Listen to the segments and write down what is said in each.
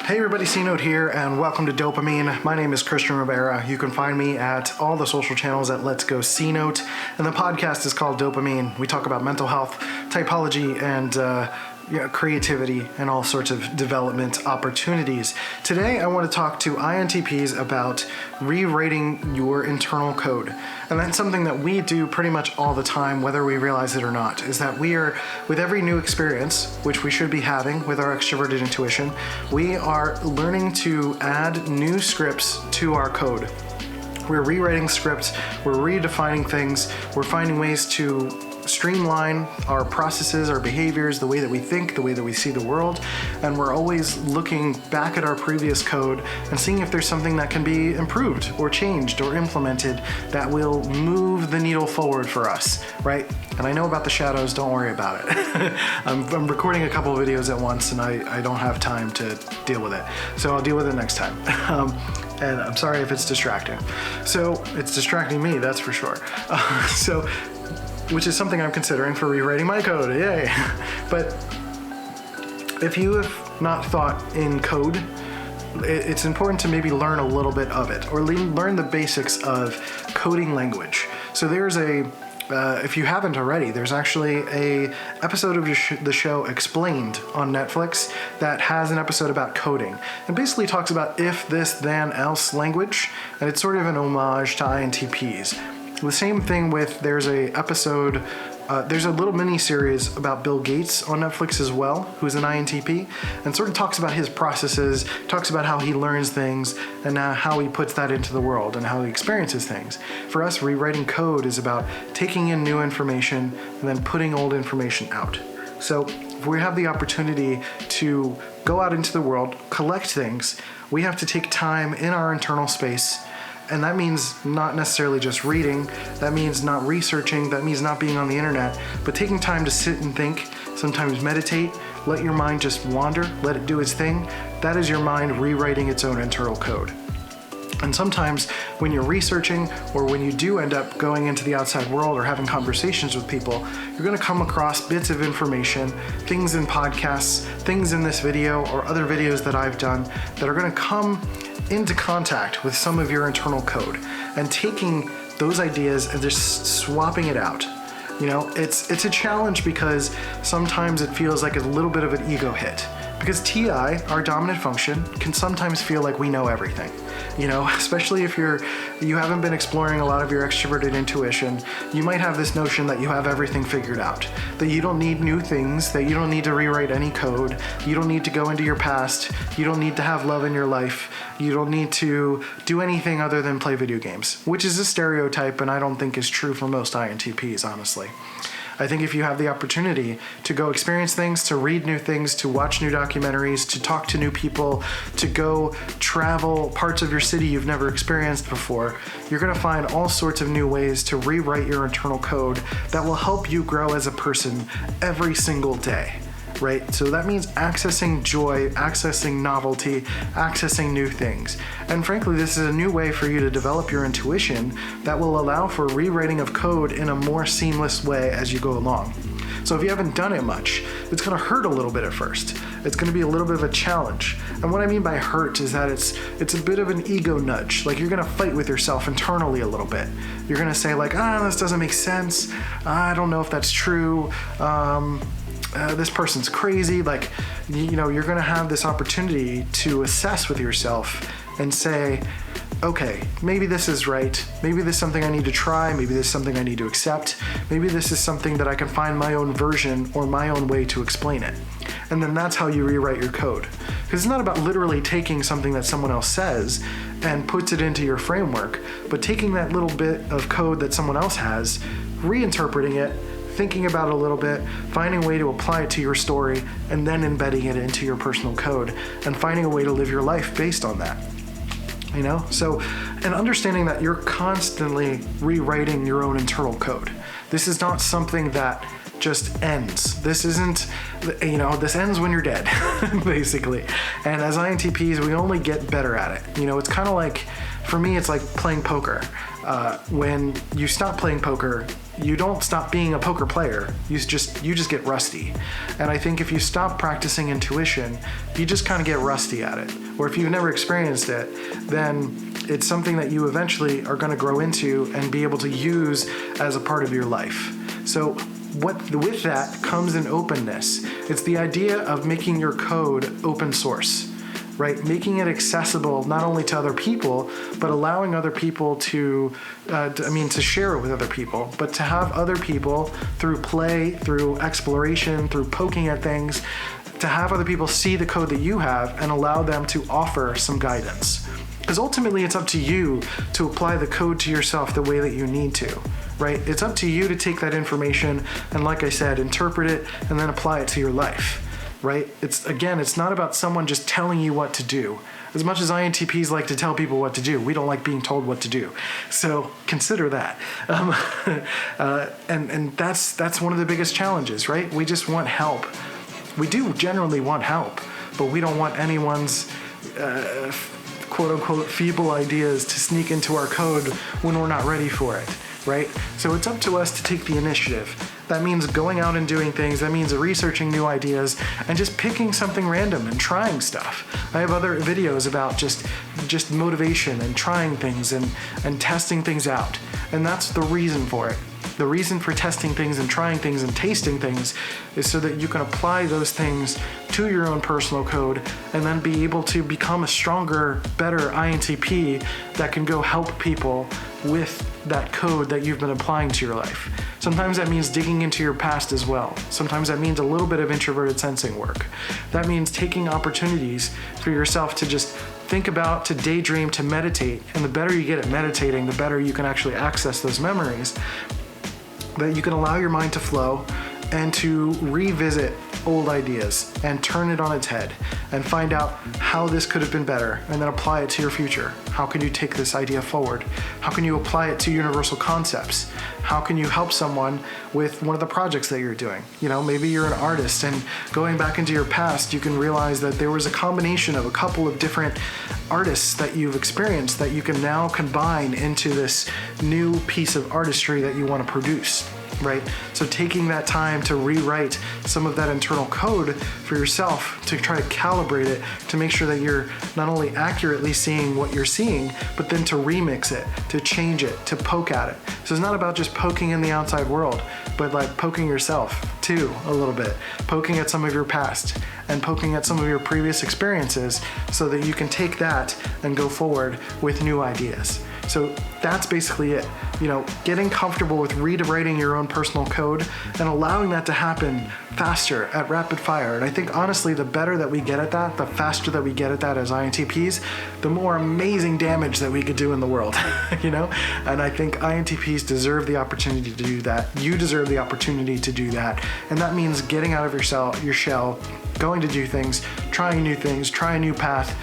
Hey everybody, C-Note here, and welcome to Dopamine. My name is Christian Rivera. You can find me at all the social channels at Let's Go C-Note, and the podcast is called Dopamine. We talk about mental health, typology, and creativity, and all sorts of development opportunities. Today, I want to talk to INTPs about rewriting your internal code. And that's something that we do pretty much all the time, whether we realize it or not, is that we are, with every new experience, which we should be having with our extroverted intuition, we are learning to add new scripts to our code. We're rewriting scripts, we're redefining things, we're finding ways to streamline our processes, our behaviors, the way that we think, the way that we see the world, and we're always looking back at our previous code and seeing if there's something that can be improved or changed or implemented that will move the needle forward for us, right? And I know about the shadows, don't worry about it. I'm recording a couple of videos at once and I don't have time to deal with it. So I'll deal with it next time. And I'm sorry if it's distracting. So it's distracting me, that's for sure. Which is something I'm considering for rewriting my code, yay. But if you have not thought in code, it's important to maybe learn a little bit of it, or learn the basics of coding language. So there's if you haven't already, there's actually a episode of the show Explained on Netflix that has an episode about coding. It basically talks about if, this, then, else language, and it's sort of an homage to INTPs. The same thing with, there's a little mini series about Bill Gates on Netflix as well, who's an INTP, and sort of talks about his processes, talks about how he learns things, and how he puts that into the world, and how he experiences things. For us, rewriting code is about taking in new information and then putting old information out. So if we have the opportunity to go out into the world, collect things, we have to take time in our internal space. And that means not necessarily just reading, that means not researching, that means not being on the internet, but taking time to sit and think, sometimes meditate, let your mind just wander, let it do its thing. That is your mind rewriting its own internal code. And sometimes when you're researching, or when you do end up going into the outside world or having conversations with people, you're going to come across bits of information, things in podcasts, things in this video or other videos that I've done that are going to come into contact with some of your internal code, and taking those ideas and just swapping it out. You know, it's a challenge because sometimes it feels like a little bit of an ego hit. Because TI, our dominant function, can sometimes feel like we know everything. You know, especially if you haven't been exploring a lot of your extroverted intuition, you might have this notion that you have everything figured out, that you don't need new things, that you don't need to rewrite any code, you don't need to go into your past, you don't need to have love in your life, you don't need to do anything other than play video games, which is a stereotype and I don't think is true for most INTPs, honestly. I think if you have the opportunity to go experience things, to read new things, to watch new documentaries, to talk to new people, to go travel parts of your city you've never experienced before, you're going to find all sorts of new ways to rewrite your internal code that will help you grow as a person every single day. Right? So that means accessing joy, accessing novelty, accessing new things. And frankly, this is a new way for you to develop your intuition that will allow for rewriting of code in a more seamless way as you go along. So if you haven't done it much, it's going to hurt a little bit at first. It's going to be a little bit of a challenge. And what I mean by hurt is that it's a bit of an ego nudge. Like you're going to fight with yourself internally a little bit. You're going to say like, this doesn't make sense. I don't know if that's true. This person's crazy. Like, you know, you're going to have this opportunity to assess with yourself and say, okay, maybe this is right. Maybe this is something I need to try. Maybe this is something I need to accept. Maybe this is something that I can find my own version or my own way to explain it. And then that's how you rewrite your code. Because it's not about literally taking something that someone else says and puts it into your framework, but taking that little bit of code that someone else has, reinterpreting it, thinking about it a little bit, finding a way to apply it to your story, and then embedding it into your personal code, and finding a way to live your life based on that. You know? So, and understanding that you're constantly rewriting your own internal code. This is not something that just ends. This isn't, this ends when you're dead, basically. And as INTPs, we only get better at it. You know, it's kind of like, for me, it's like playing poker. When you stop playing poker, you don't stop being a poker player. You just get rusty. And I think if you stop practicing intuition, you just kind of get rusty at it. Or if you've never experienced it, then it's something that you eventually are going to grow into and be able to use as a part of your life. So with that comes an openness. It's the idea of making your code open source, right? Making it accessible not only to other people, but allowing other people to share it with other people, but to have other people through play, through exploration, through poking at things, to have other people see the code that you have and allow them to offer some guidance. Because ultimately it's up to you to apply the code to yourself the way that you need to, right? It's up to you to take that information and, like I said, interpret it and then apply it to your life, right? It's not about someone just telling you what to do. As much as INTPs like to tell people what to do, we don't like being told what to do. So consider that. And that's one of the biggest challenges, right? We just want help. We do generally want help, but we don't want anyone's quote-unquote feeble ideas to sneak into our code when we're not ready for it, right? So it's up to us to take the initiative. That means going out and doing things. That means researching new ideas and just picking something random and trying stuff. I have other videos about just motivation and trying things and testing things out. And that's the reason for it. The reason for testing things and trying things and tasting things is so that you can apply those things to your own personal code and then be able to become a stronger, better INTP that can go help people with that code that you've been applying to your life. Sometimes that means digging into your past as well. Sometimes that means a little bit of introverted sensing work. That means taking opportunities for yourself to just think about, to daydream, to meditate. And the better you get at meditating, the better you can actually access those memories, that you can allow your mind to flow and to revisit old ideas and turn it on its head and find out how this could have been better and then apply it to your future. How can you take this idea forward? How can you apply it to universal concepts? How can you help someone with one of the projects that you're doing? You know, maybe you're an artist and going back into your past, you can realize that there was a combination of a couple of different artists that you've experienced that you can now combine into this new piece of artistry that you want to produce, right? So taking that time to rewrite some of that internal code for yourself, to try to calibrate it, to make sure that you're not only accurately seeing what you're seeing, but then to remix it, to change it, to poke at it. So it's not about just poking in the outside world, but like poking yourself too a little bit, poking at some of your past and poking at some of your previous experiences so that you can take that and go forward with new ideas. So that's basically it. You know, getting comfortable with rewriting your own personal code and allowing that to happen faster at rapid fire. And I think honestly, the better that we get at that, the faster that we get at that as INTPs, the more amazing damage that we could do in the world, you know? And I think INTPs deserve the opportunity to do that. You deserve the opportunity to do that. And that means getting out of your shell, going to do things, trying new things, try a new path,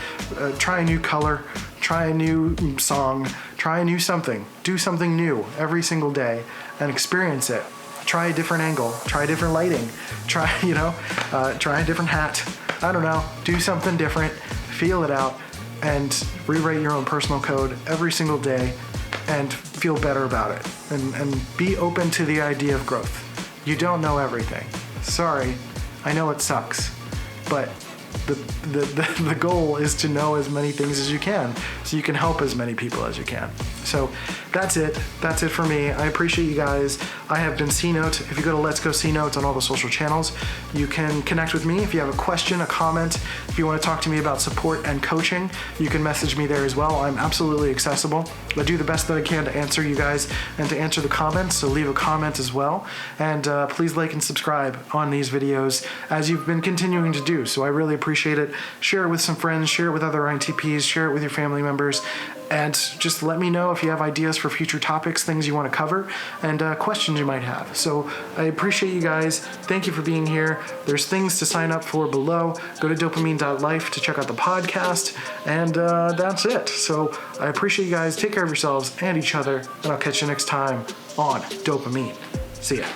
try a new color, try a new song, try a new something, do something new every single day and experience it. Try a different angle, try different lighting, try a different hat. I don't know, do something different, feel it out, and rewrite your own personal code every single day and feel better about it. And be open to the idea of growth. You don't know everything. Sorry, I know it sucks, but the goal is to know as many things as you can so you can help as many people as you can. So that's it for me. I appreciate you guys. I have been C-Note. If you go to Let's Go C-Notes on all the social channels, you can connect with me. If you have a question, a comment, if you want to talk to me about support and coaching, you can message me there as well. I'm absolutely accessible. I do the best that I can to answer you guys and to answer the comments, so leave a comment as well. And please like and subscribe on these videos as you've been continuing to do. So I really appreciate it. Share it with some friends, share it with other INTPs, share it with your family members, and just let me know if you have ideas for future topics, things you want to cover, and questions you might have. So I appreciate you guys. Thank you for being here. There's things to sign up for below. Go to dopamine.life to check out the podcast, and that's it. So I appreciate you guys. Take care of yourselves and each other, and I'll catch you next time on Dopamine. See ya.